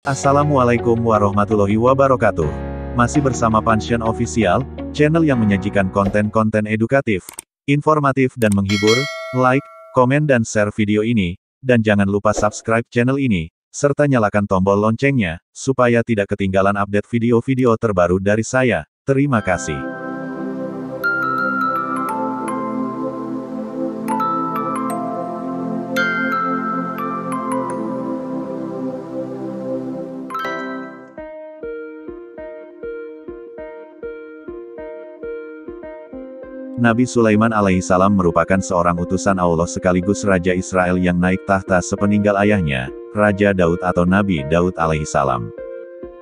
Assalamualaikum warahmatullahi wabarakatuh. Masih bersama Panshin Official, channel yang menyajikan konten-konten edukatif, informatif dan menghibur. Like, komen dan share video ini, dan jangan lupa subscribe channel ini, serta nyalakan tombol loncengnya, supaya tidak ketinggalan update video-video terbaru dari saya. Terima kasih. Nabi Sulaiman alaihissalam merupakan seorang utusan Allah sekaligus Raja Israel yang naik tahta sepeninggal ayahnya, Raja Daud atau Nabi Daud alaihissalam.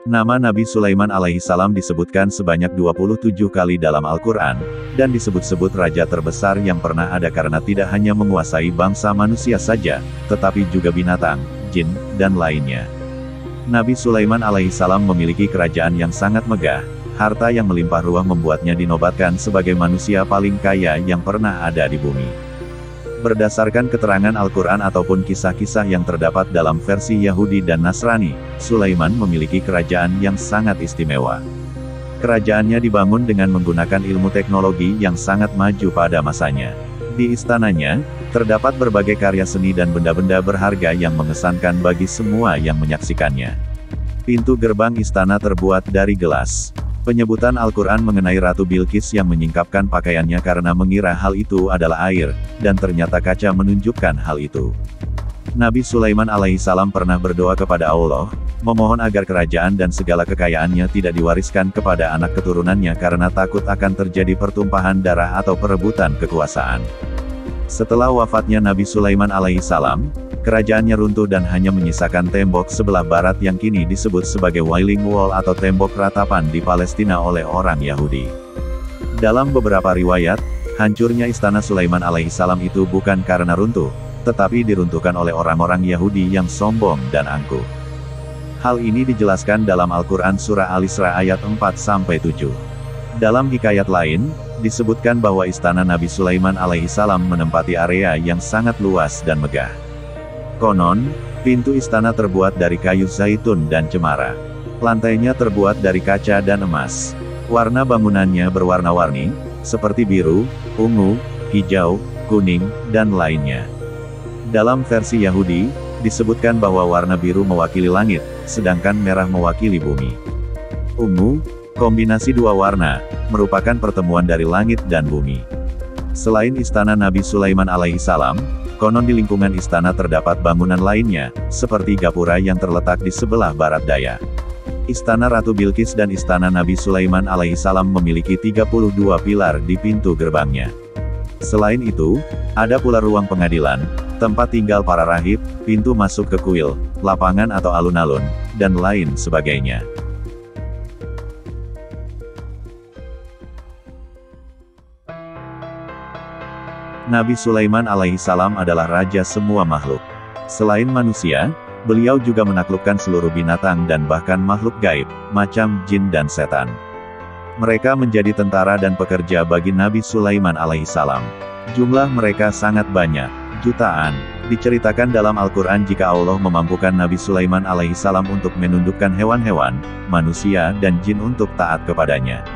Nama Nabi Sulaiman alaihissalam disebutkan sebanyak 27 kali dalam Al-Quran, dan disebut-sebut raja terbesar yang pernah ada karena tidak hanya menguasai bangsa manusia saja, tetapi juga binatang, jin, dan lainnya. Nabi Sulaiman alaihissalam memiliki kerajaan yang sangat megah. Harta yang melimpah ruah membuatnya dinobatkan sebagai manusia paling kaya yang pernah ada di bumi. Berdasarkan keterangan Al-Quran ataupun kisah-kisah yang terdapat dalam versi Yahudi dan Nasrani, Sulaiman memiliki kerajaan yang sangat istimewa. Kerajaannya dibangun dengan menggunakan ilmu teknologi yang sangat maju pada masanya. Di istananya, terdapat berbagai karya seni dan benda-benda berharga yang mengesankan bagi semua yang menyaksikannya. Pintu gerbang istana terbuat dari gelas. Penyebutan Al-Quran mengenai Ratu Bilqis yang menyingkapkan pakaiannya karena mengira hal itu adalah air, dan ternyata kaca menunjukkan hal itu. Nabi Sulaiman alaihissalam pernah berdoa kepada Allah, memohon agar kerajaan dan segala kekayaannya tidak diwariskan kepada anak keturunannya karena takut akan terjadi pertumpahan darah atau perebutan kekuasaan. Setelah wafatnya Nabi Sulaiman alaihissalam, kerajaannya runtuh dan hanya menyisakan tembok sebelah barat yang kini disebut sebagai Wailing Wall atau tembok ratapan di Palestina oleh orang Yahudi. Dalam beberapa riwayat, hancurnya istana Sulaiman alaihissalam itu bukan karena runtuh, tetapi diruntuhkan oleh orang-orang Yahudi yang sombong dan angkuh. Hal ini dijelaskan dalam Al-Quran Surah Al-Isra ayat 4-7. Dalam hikayat lain, disebutkan bahwa istana Nabi Sulaiman alaihissalam menempati area yang sangat luas dan megah. Konon, pintu istana terbuat dari kayu zaitun dan cemara. Lantainya terbuat dari kaca dan emas. Warna bangunannya berwarna-warni, seperti biru, ungu, hijau, kuning, dan lainnya. Dalam versi Yahudi, disebutkan bahwa warna biru mewakili langit, sedangkan merah mewakili bumi. Ungu, kombinasi dua warna, merupakan pertemuan dari langit dan bumi. Selain istana Nabi Sulaiman alaihissalam, konon di lingkungan istana terdapat bangunan lainnya, seperti gapura yang terletak di sebelah barat daya. Istana Ratu Bilqis dan istana Nabi Sulaiman alaihissalam memiliki 32 pilar di pintu gerbangnya. Selain itu, ada pula ruang pengadilan, tempat tinggal para rahib, pintu masuk ke kuil, lapangan atau alun-alun, dan lain sebagainya. Nabi Sulaiman alaihissalam adalah raja semua makhluk. Selain manusia, beliau juga menaklukkan seluruh binatang dan bahkan makhluk gaib, macam jin dan setan. Mereka menjadi tentara dan pekerja bagi Nabi Sulaiman alaihissalam. Jumlah mereka sangat banyak, jutaan. Diceritakan dalam Al-Quran jika Allah memampukan Nabi Sulaiman alaihissalam untuk menundukkan hewan-hewan, manusia dan jin untuk taat kepadanya.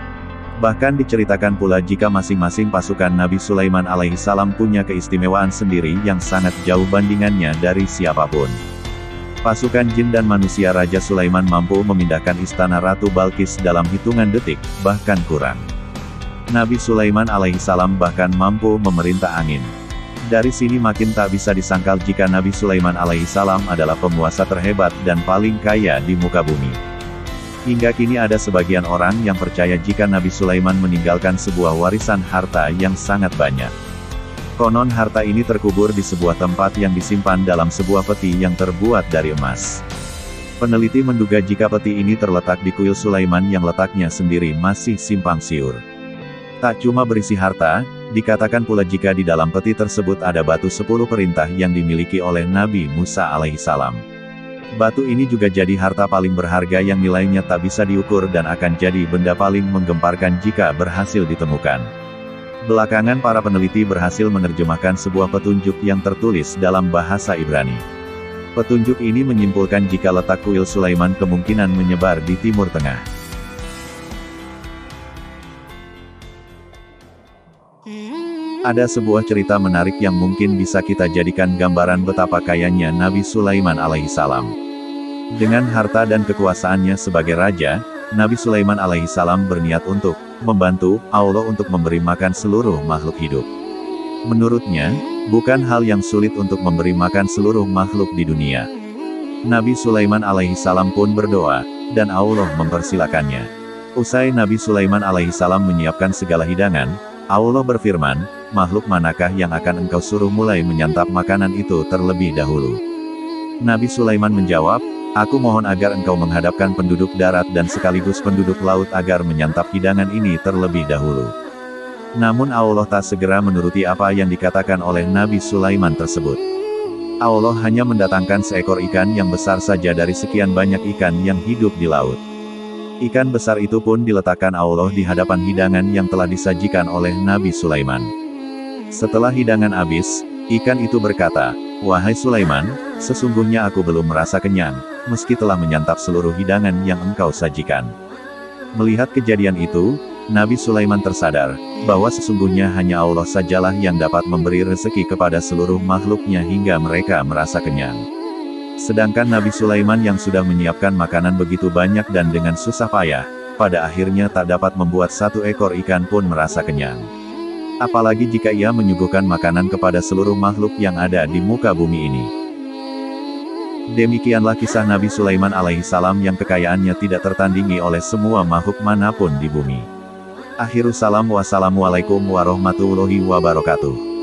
Bahkan diceritakan pula jika masing-masing pasukan Nabi Sulaiman alaihissalam punya keistimewaan sendiri yang sangat jauh bandingannya dari siapapun. Pasukan jin dan manusia Raja Sulaiman mampu memindahkan istana Ratu Bilqis dalam hitungan detik, bahkan kurang. Nabi Sulaiman alaihissalam bahkan mampu memerintah angin. Dari sini makin tak bisa disangkal jika Nabi Sulaiman alaihissalam adalah penguasa terhebat dan paling kaya di muka bumi. Hingga kini ada sebagian orang yang percaya jika Nabi Sulaiman meninggalkan sebuah warisan harta yang sangat banyak. Konon harta ini terkubur di sebuah tempat yang disimpan dalam sebuah peti yang terbuat dari emas. Peneliti menduga jika peti ini terletak di kuil Sulaiman yang letaknya sendiri masih simpang siur. Tak cuma berisi harta, dikatakan pula jika di dalam peti tersebut ada batu 10 perintah yang dimiliki oleh Nabi Musa alaihissalam. Batu ini juga jadi harta paling berharga yang nilainya tak bisa diukur dan akan jadi benda paling menggemparkan jika berhasil ditemukan. Belakangan para peneliti berhasil menerjemahkan sebuah petunjuk yang tertulis dalam bahasa Ibrani. Petunjuk ini menyimpulkan jika letak kuil Sulaiman kemungkinan menyebar di Timur Tengah. Ada sebuah cerita menarik yang mungkin bisa kita jadikan gambaran betapa kayanya Nabi Sulaiman alaihissalam. Dengan harta dan kekuasaannya sebagai raja, Nabi Sulaiman alaihissalam berniat untuk membantu Allah untuk memberi makan seluruh makhluk hidup. Menurutnya, bukan hal yang sulit untuk memberi makan seluruh makhluk di dunia. Nabi Sulaiman alaihissalam pun berdoa, dan Allah mempersilakannya. Usai Nabi Sulaiman alaihissalam menyiapkan segala hidangan, Allah berfirman, makhluk manakah yang akan engkau suruh mulai menyantap makanan itu terlebih dahulu? Nabi Sulaiman menjawab, aku mohon agar engkau menghadapkan penduduk darat dan sekaligus penduduk laut agar menyantap hidangan ini terlebih dahulu. Namun Allah tak segera menuruti apa yang dikatakan oleh Nabi Sulaiman tersebut. Allah hanya mendatangkan seekor ikan yang besar saja dari sekian banyak ikan yang hidup di laut. Ikan besar itu pun diletakkan Allah di hadapan hidangan yang telah disajikan oleh Nabi Sulaiman. Setelah hidangan habis, ikan itu berkata, wahai Sulaiman, sesungguhnya aku belum merasa kenyang, meski telah menyantap seluruh hidangan yang engkau sajikan. Melihat kejadian itu, Nabi Sulaiman tersadar, bahwa sesungguhnya hanya Allah sajalah yang dapat memberi rezeki kepada seluruh makhluknya hingga mereka merasa kenyang. Sedangkan Nabi Sulaiman yang sudah menyiapkan makanan begitu banyak dan dengan susah payah, pada akhirnya tak dapat membuat satu ekor ikan pun merasa kenyang. Apalagi jika ia menyuguhkan makanan kepada seluruh makhluk yang ada di muka bumi ini. Demikianlah kisah Nabi Sulaiman alaihissalam yang kekayaannya tidak tertandingi oleh semua makhluk manapun di bumi. Akhirus salam wassalamualaikum warahmatullahi wabarakatuh.